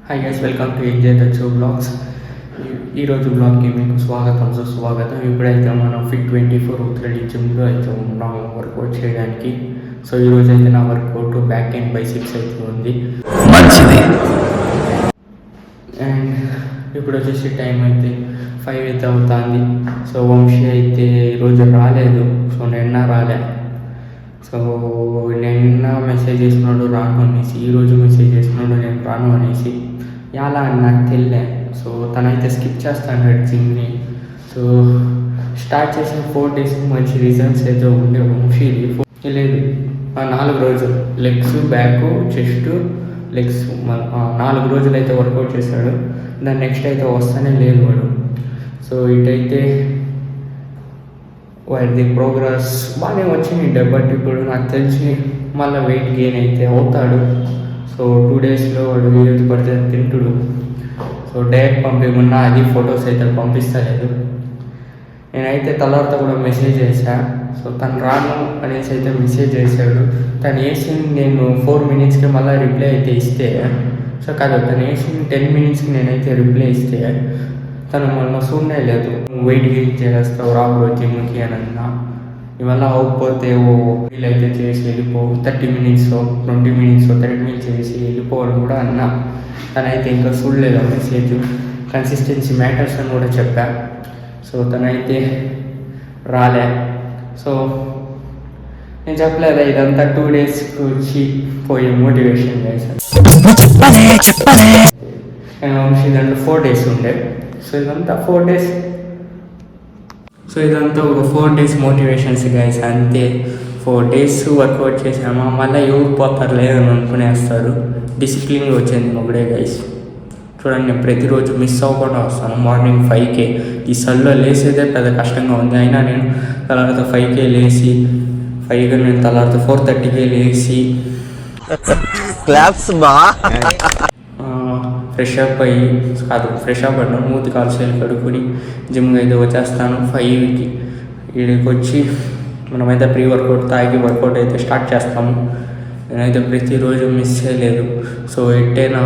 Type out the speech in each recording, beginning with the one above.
Hi guys, welcome to enjoy the show vlogs. ఈరోజు బ్లాగ్కి మీకు స్వాగతం. ఇప్పుడైతే మనం Fit24 ఉత్రడి జిమ్లో అయితే ఉన్నాము వర్కౌట్ చేయడానికి. సో ఈరోజు అయితే నా వర్కౌట్ బ్యాక్ అండ్ బైసిప్స్ అయితే ఉంది. మంచిది. అండ్ ఇప్పుడు వచ్చేసి టైం అయితే 5 అయితే అవుతుంది. సో వంశీ అయితే ఈరోజు రాలేదు. సో నిన్న రాలే. సో నిన్న మెసేజ్ చేసినాడు రాను అనేసి, ఈరోజు మెసేజ్ చేసినాడు నేను రాను అనేసి. ఎలా అని నాకు తెలియలే. సో తనైతే స్కిప్ చేస్తాడు జిమ్ని. సో స్టార్ట్ చేసిన 4 days మంచి రిజల్ట్స్ అయితే ఉండే వంశీది. లేదు 4 రోజులు లెగ్స్, బ్యాక్, చెస్ట్, లెగ్స్ 4 రోజులు అయితే వర్కౌట్ చేశాడు. దాని నెక్స్ట్ అయితే వస్తూనే లేదు వాడు. సో ఇటైతే వాడి ప్రోగ్రెస్ బాగానే వచ్చింది. బట్ ఇప్పుడు నాకు తెలిసి మళ్ళీ వెయిట్ గెయిన్ అయితే అవుతాడు. సో 2 daysలో వాడు ఏది పడితే తింటుడు. సో డైరెక్ట్ పంపించకుండా అది ఫొటోస్ అయితే పంపిస్తలేదు. నేనైతే తర్వాత కూడా మెసేజ్ చేశా. సో తను రాను అనేసి అయితే మెసేజ్ చేశాడు. తను వేసింది నేను 4 minutesకి మళ్ళీ రిప్లై అయితే ఇస్తే, సో కాదు తను వేసింది 10 minutesకి నేనైతే రిప్లై ఇస్తే తను మొన్న చూడనే లేదు. వెయిట్ గెయిన్ చేస్తావు రాబో జిమ్కి అని అన్నా. ఇవల్ల అవ్వకపోతే వీలైతే చేసి వెళ్ళిపో, 30 minutes 20 minutes 30 minutes చేసి వెళ్ళిపోవడం కూడా అన్నా. తనైతే ఇంకా చూడలేదు మెసేజ్. కన్సిస్టెన్సీ మ్యాటర్స్ అని కూడా చెప్పా. సో తనైతే రాలే. సో నేను చెప్పలేదా ఇదంతా 2 daysకి వచ్చి పోయే మోటివేషన్ చేశాను. ఇదంతా 4 days ఉండే. సో ఇదంతా 4 days. సో ఇదంతా ఒక 4 days మోటివేషన్స్ గైస్, అంతే. 4 days వర్కౌట్ చేసామా మళ్ళీ ఎవరు పోతారు లేదని అనుకునేస్తారు. డిసిప్లిన్గా వచ్చింది ఒకడే గైస్. చూడండి, నేను ప్రతిరోజు మిస్ అవ్వకుండా వస్తాను. Morning 5K. ఈ సల్లో లేసేదే పెద్ద కష్టంగా ఉంది. అయినా నేను తర్వాత 5K లేచి 5గా నేను తర్వాత 4:30కే లేచి క్లాప్స్ బా ఫ్రెష్ అప్ అయ్యాను. మూతి కాల్చేలు కడుక్కొని జిమ్కి అయితే వచ్చేస్తాను. 5కి ఇక్కడికి వచ్చి మనమైతే ప్రీ వర్కౌట్ తాగి వర్కౌట్ అయితే స్టార్ట్ చేస్తాము. నేనైతే ప్రతిరోజు మిస్ చేయలేదు. సో నా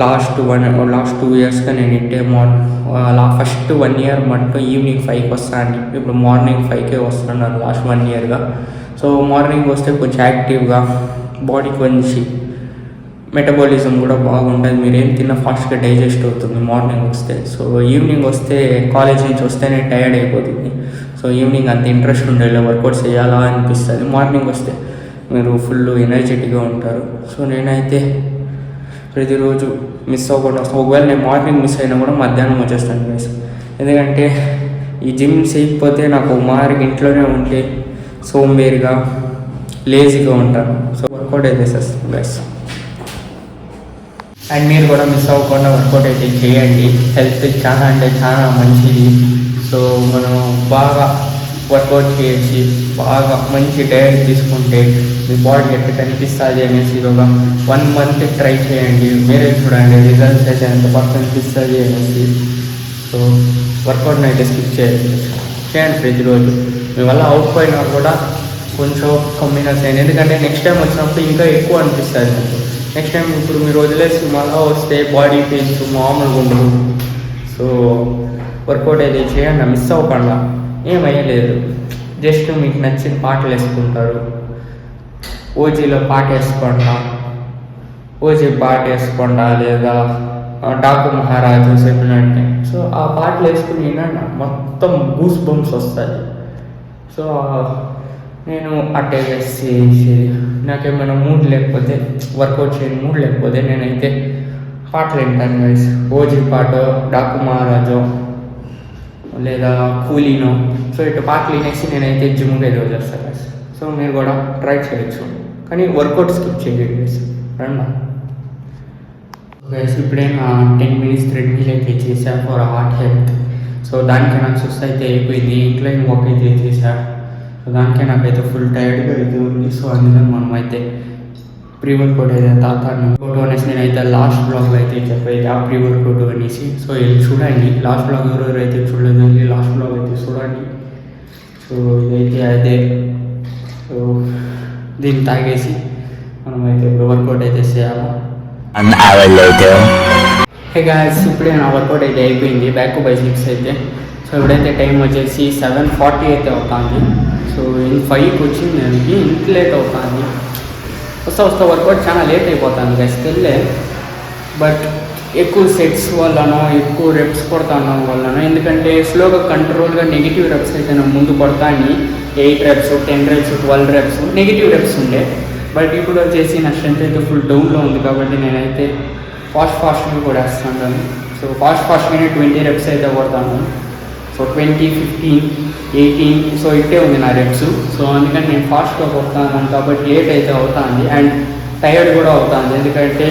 లాస్ట్ 2 yearsగా నేను ఫస్ట్ 1 year మటుకు ఈవినింగ్ 5కి వస్తాను. ఇప్పుడు మార్నింగ్ 5K వస్తున్నాను లాస్ట్ 1 yearగా. సో మార్నింగ్ వస్తే కొంచెం యాక్టివ్గా, బాడీ కొంచెం మెటబాలిజం కూడా బాగుంటుంది. మీరు ఏం తిన్నా ఫాస్ట్గా డైజెస్ట్ అవుతుంది మార్నింగ్ వస్తే. సో ఈవినింగ్ వస్తే కాలేజ్ నుంచి వస్తేనే టైర్డ్ అయిపోతుంది. సో ఈవినింగ్ అంత ఇంట్రెస్ట్ ఉండేలా వర్కౌట్స్ చేయాలా అనిపిస్తుంది. మార్నింగ్ వస్తే మీరు ఫుల్ ఎనర్జెటిక్గా ఉంటారు. సో నేనైతే ప్రతిరోజు మిస్ అవ్వకుండా వస్తాను. ఒకవేళ నేను మార్నింగ్ మిస్ అయినా కూడా మధ్యాహ్నం వచ్చేస్తాను గైస్. ఎందుకంటే ఈ జిమ్ చేయకపోతే నాకు మారికి ఇంట్లోనే ఉంటే సోంబేరిగా లేజీగా ఉంటాను. సో వర్కౌట్ అయితే చేస్తాను గైస్. అండ్ మీరు కూడా మిస్ అవ్వకుండా వర్కౌట్ అయితే చేయండి. హెల్త్ చాలా అంటే చాలా మంచిది. సో మనం బాగా వర్కౌట్ చేసి బాగా మంచి డైట్ తీసుకుంటే మీ బాడీ ఎట్లా కనిపిస్తుంది అనేసి ఒక 1 month ట్రై చేయండి. మీరే చూడండి రిజల్ట్స్ అయితే ఎంత బాగా కనిపిస్తుంది అనేసి. సో వర్కౌట్ని అయితే స్కిప్ చేయండి ప్రతిరోజు. మీ వల్ల అవుట్పోయినా కూడా కొంచెం కమ్మినస్ అయింది. ఎందుకంటే నెక్స్ట్ టైం వచ్చినప్పుడు ఇంకా ఎక్కువ అనిపిస్తుంది మీకు. నెక్స్ట్ టైం ఇప్పుడు మీరు వదిలేసి మళ్ళీ వస్తే బాడీ పెయిన్స్ మామూలుగా ఉండదు. సో వర్కౌట్ అయితే చేయండి, మిస్ అవ్వకుండా. ఏమయ్యలేదు, జస్ట్ మీకు నచ్చిన పాటలు వేసుకుంటారు. ఓజీలో పాట వేసుకోండా, ఓజీ పాట వేసుకోండా, లేదా డాకు మహారాజు చెప్పినట్టే. సో ఆ పాటలు వేసుకుని వినండి, మొత్తం గూస్ బంప్స్ వస్తాయి. సో నేను అట్టే చేసి నాకేమైనా మూడ్ లేకపోతే, వర్కౌట్ చేయని మూడ్ లేకపోతే నేనైతే పాటలు వింటాను గైస్. ఓజీ పాట, డాకు మహారాజు లేదా కూలీనో. సో ఇటు పాటలు వినేసి నేనైతే జిమ్కి అయితే వచ్చేస్తాను గైస్. సో మీరు కూడా ట్రై చేయొచ్చు, కానీ వర్కౌట్ స్కిప్ చేయండి గైస్. రండి గైస్, ఇప్పుడే నా 10 minutes థ్రెడ్మిల్ అయితే చేశాను ఫర్ హార్ట్ హెల్త్. సో దానికి నాకు సుస్థ అయితే అయిపోయింది. ఇంక్లైన్ వాక్ అయితే చేశాను. సో దానికే నాకైతే ఫుల్ టైర్డ్గా అయితే ఉంది. సో అందుకని మనం అయితే ప్రీ వర్కౌట్ అయితే తాతాను అనేసి నేనైతే లాస్ట్ బ్లాగ్లో అయితే చెప్పేది ఆ ప్రీ వర్కౌట్ అనేసి. సో వెళ్ళి చూడండి, లాస్ట్ బ్లాగ్ ఎవరెవరైతే చూడలేదు వెళ్ళి లాస్ట్ బ్లాగ్ అయితే చూడండి. సో ఇదైతే అదే. సో దీన్ని తాగేసి మనమైతే వర్కౌట్ అయితే చేయాలి. An hour later. Hey guys, ఇప్పుడే నా వర్కౌట్ అయితే అయిపోయింది, బ్యాక్ టు బైసిప్స్ అయితే. సో ఇప్పుడైతే టైం వచ్చేసి 7:40 అయితే అవుతుంది. సో 5కి వచ్చింది దానికి, ఇంత లేట్ అవుతుంది. వస్తా వర్కౌట్ చాలా లేట్ అయిపోతుంది గైస్ తెల్లే. బట్ ఎక్కువ సెట్స్ వల్లనో ఎక్కువ రెప్స్ కొడతాను వల్లనో, ఎందుకంటే స్లోగా కంట్రోల్గా నెగిటివ్ రెప్స్ అయితే నేను ముందు కొడతాను. 8 reps, 10 reps, 12 reps negative reps ఉండే. బట్ ఇప్పుడు వచ్చేసి నా స్ట్రెంత్ అయితే ఫుల్ డౌన్లో ఉంది కాబట్టి నేనైతే ఫాస్ట్గా కూడా వేస్తున్నాను. సో ఫాస్ట్గానే 20 రెప్స్ అయితే కొడతాను. సో 20, 15, 18 సో ఇట్టే ఉంది నా రెప్స్. సో అందుకని నేను ఫాస్ట్గా కొడతాను కాబట్టి లేట్ అయితే అవుతుంది అండ్ టైర్డ్ కూడా అవుతుంది. ఎందుకంటే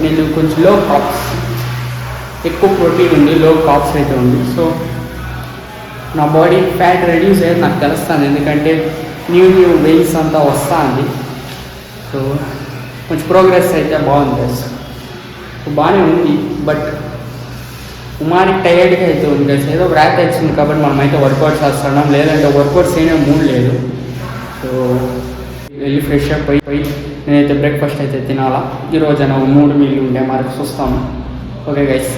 నేను కొంచెం లో కాప్స్, ఎక్కువ ప్రోటీన్ ఉంది, లో కాప్స్ అయితే ఉంది. సో నా బాడీ ఫ్యాట్ రెడ్యూస్ అయితే నాకు తెలుస్తుంది, ఎందుకంటే న్యూ వెయిన్స్ అంతా వస్తుంది. సో కొంచెం ప్రోగ్రెస్ అయితే బాగుంది, బాగానే ఉంది. బట్ కుమారికి టైర్డ్గా అయితే ఉంది, ఏదో వ్రాత్ వచ్చింది కాబట్టి మనమైతే వర్కౌట్స్ చేస్తున్నాం, లేదంటే వర్కౌట్స్ అయినా మూడ్ లేదు. సో వెళ్ళి ఫ్రెష్ అప్ అయిపోయి నేనైతే బ్రేక్ఫాస్ట్ అయితే తినాలా. ఈరోజు అయినా 3 మీల్ ఉండే మరి చూస్తాము. Okay guys.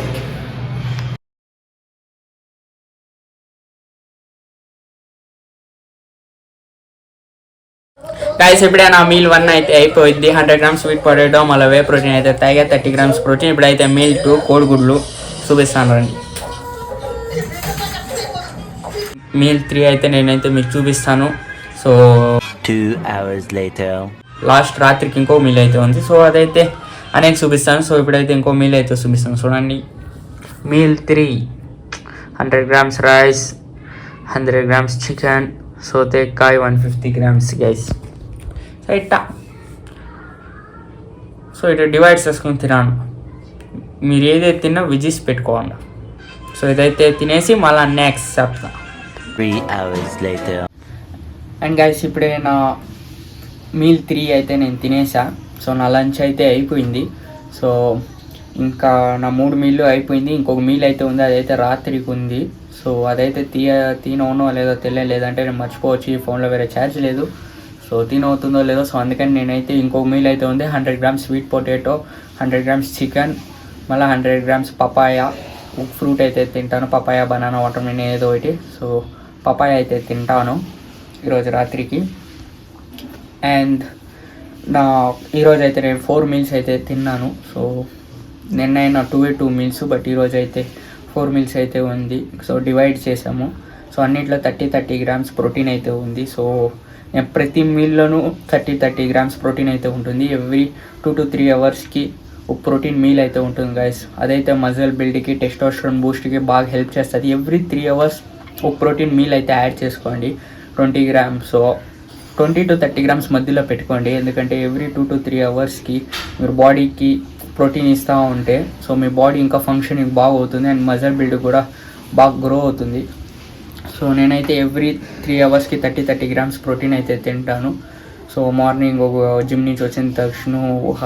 గైస్ ఎప్పుడైనా మీల్ 1 అయితే అయిపోయింది. 100 grams స్వీట్ పొటాటో, మళ్ళీ వే ప్రోటీన్ అయితే తాగా 30 grams ప్రోటీన్. ఇప్పుడైతే మీల్ 2 కోడిగుడ్లు చూపిస్తాను రండి. మీల్ 3 అయితే నేనైతే మీకు చూపిస్తాను. So 2 hours later. లాస్ట్ రాత్రికి ఇంకో మీల్ అయితే ఉంది, సో అదైతే అనేక చూపిస్తాను. సో ఇప్పుడైతే ఇంకో మీల్ అయితే చూపిస్తాను చూడండి. Meal 3 100 grams rice, 100 grams chicken, సోతేకాయ 150 grams గైస్. సో ఇట్టా డివైడ్ చేసుకొని తినాను. మీరు ఏదైతే తిన్నా విజిస్ పెట్టుకోండి. సో ఇదైతే తినేసి మళ్ళీ నెక్స్ట్ చెప్తా. 3 hours later. అండ్ గైస్ ఇప్పుడే నా మీల్ 3 అయితే నేను తినేసా. సో నా లంచ్ అయితే అయిపోయింది. సో ఇంకా నా 3 మీళ్ళు అయిపోయింది. ఇంకొక మీల్ అయితే ఉంది, అదైతే రాత్రికి ఉంది. సో అదైతే తినవునో లేదో తెలియలేదంటే నేను మర్చిపోవచ్చు, ఈ ఫోన్లో వేరే ఛార్జ్ లేదు. సో తినవుతుందో లేదో. సో అందుకని నేనైతే ఇంకొక మీల్ అయితే ఉంది. 100 grams sweet potato, 100 grams chicken, మళ్ళీ 100 grams పపాయ, ఫ్రూట్ అయితే తింటాను. పపాయ, బనానా, వాటర్ మిలన్ ఏదో ఒకటి. సో పపాయ అయితే తింటాను ఈరోజు రాత్రికి. అండ్ ఈరోజు అయితే నేను 4 మీల్స్ అయితే తిన్నాను. సో నిన్నైనా 2 మీల్స్, బట్ ఈరోజు అయితే 4 మీల్స్ అయితే ఉంది. సో డివైడ్ చేసాము. సో అన్నింటిలో 30 grams ప్రోటీన్ అయితే ఉంది. సో ప్రతి మీల్లోనూ 30 grams ప్రోటీన్ అయితే ఉంటుంది. ఎవ్రీ 2 to 3 అవర్స్కి ఒక ప్రోటీన్ మీల్ అయితే ఉంటుంది గైస్. అదైతే మజిల్ బిల్డ్కి, టెస్టోస్టెరాన్ బూస్ట్కి బాగా హెల్ప్ చేస్తుంది. ఎవ్రీ 3 అవర్స్ ఒక ప్రోటీన్ మీల్ అయితే యాడ్ చేసుకోండి. 20 grams, సో 20 to 30 grams మధ్యలో పెట్టుకోండి. ఎందుకంటే ఎవ్రీ 2 to 3 అవర్స్కి మీరు బాడీకి ప్రోటీన్ ఇస్తూ ఉంటే సో మీ బాడీ ఇంకా ఫంక్షనింగ్ బాగా అవుతుంది అండ్ మజిల్ బిల్డ్ కూడా బాగా గ్రో అవుతుంది. సో నేనైతే ఎవ్రీ 3 అవర్స్కి 30 grams ప్రోటీన్ అయితే తింటాను. సో మార్నింగ్ ఒక జిమ్ నుంచి వచ్చిన తక్షణ ఒక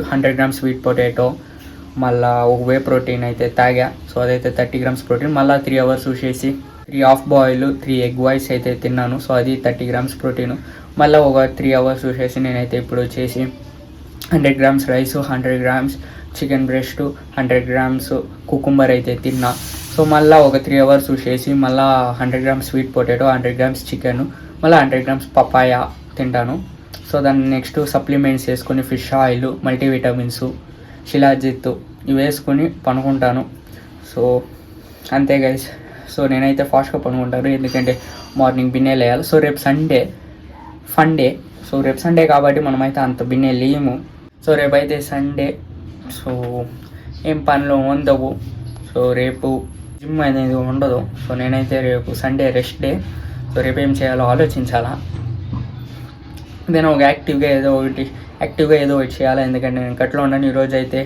100 grams స్వీట్ పొటాటో, మళ్ళీ ఒక వే ప్రోటీన్ అయితే తాగా. సో అదైతే 30 grams ప్రోటీన్. మళ్ళీ 3 అవర్స్ చూసేసి 3 హాఫ్ బాయిల్, 3 ఎగ్ వైట్స్ అయితే తిన్నాను. సో అది 30 grams ప్రోటీన్. మళ్ళీ ఒక 3 అవర్స్ చూసేసి నేనైతే ఇప్పుడు వచ్చేసి 100 grams rice, 100 grams chicken breast, 100 grams cucumber అయితే తిన్నా. సో మళ్ళీ ఒక 3 అవర్స్ చూసేసి మళ్ళీ 100 grams sweet potato, 100 grams chicken, మళ్ళీ 100 grams పపాయ తింటాను. సో దాన్ని నెక్స్ట్ సప్లిమెంట్స్ వేసుకొని ఫిష్ ఆయిల్, మల్టీవిటమిన్స్, శిలాజిత్ ఇవి వేసుకొని పనుకుంటాను. సో అంతే గైస్. సో నేనైతే ఫాస్ట్గా పనుకుంటాను, ఎందుకంటే మార్నింగ్ బిన్నెలు వేయాలి. సో రేపు సండే ఫన్ డే. సో రేపు సండే కాబట్టి మనమైతే అంత బిన్నె లేము. సో రేపైతే సండే, సో ఏం పనులు ఉండవు. సో రేపు జిమ్ అనేది ఉండదు. సో నేనైతే రేపు సండే రెస్ట్ డే. సో రేపు ఏం చేయాలో ఆలోచించాలా. నేను ఒక యాక్టివ్గా ఏదో ఒకటి చేయాలి, ఎందుకంటే నేను కట్లో ఉన్నాను. ఈరోజు అయితే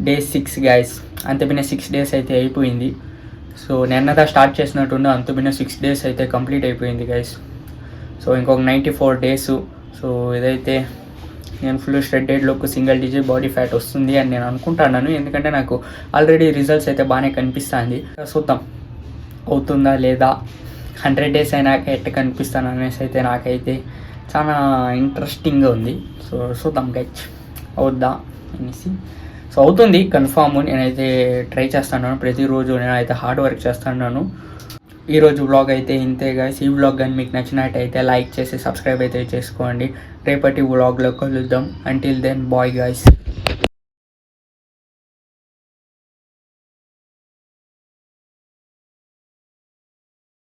డే 6 గైస్. అంతపిన్న 6 days అయితే అయిపోయింది. సో నిన్నదా స్టార్ట్ చేసినట్టుండే, అంతపిన్న 6 days అయితే కంప్లీట్ అయిపోయింది గైస్. సో ఇంకొక 94 days. సో ఇదైతే నేను ఫుల్ స్ట్రెడ్డెడ్లోకి సింగిల్ డిజిట్ బాడీ ఫ్యాట్ వస్తుంది అని నేను అనుకుంటున్నాను, ఎందుకంటే నాకు ఆల్రెడీ రిజల్ట్స్ అయితే బాగానే కనిపిస్తుంది. చూద్దాం అవుతుందా లేదా, 100 days అయినాక ఎట్ట కనిపిస్తాను అనేసి అయితే నాకైతే చాలా ఇంట్రెస్టింగ్గా ఉంది. సో చూద్దాం గైస్ అవుద్దా అనేసి. సో అవుతుంది కన్ఫామ్, నేనైతే ట్రై చేస్తున్నాను ప్రతిరోజు, నేనైతే హార్డ్ వర్క్ చేస్తున్నాను. ఈరోజు వ్లాగ్ అయితే ఇంతే గైస్. ఈ వ్లాగ్ కానీ మీకు నచ్చినట్టయితే లైక్ చేసి సబ్స్క్రైబ్ అయితే చేసుకోండి. రేపటి వ్లాగ్లో కలుద్దాం. Until then bye guys.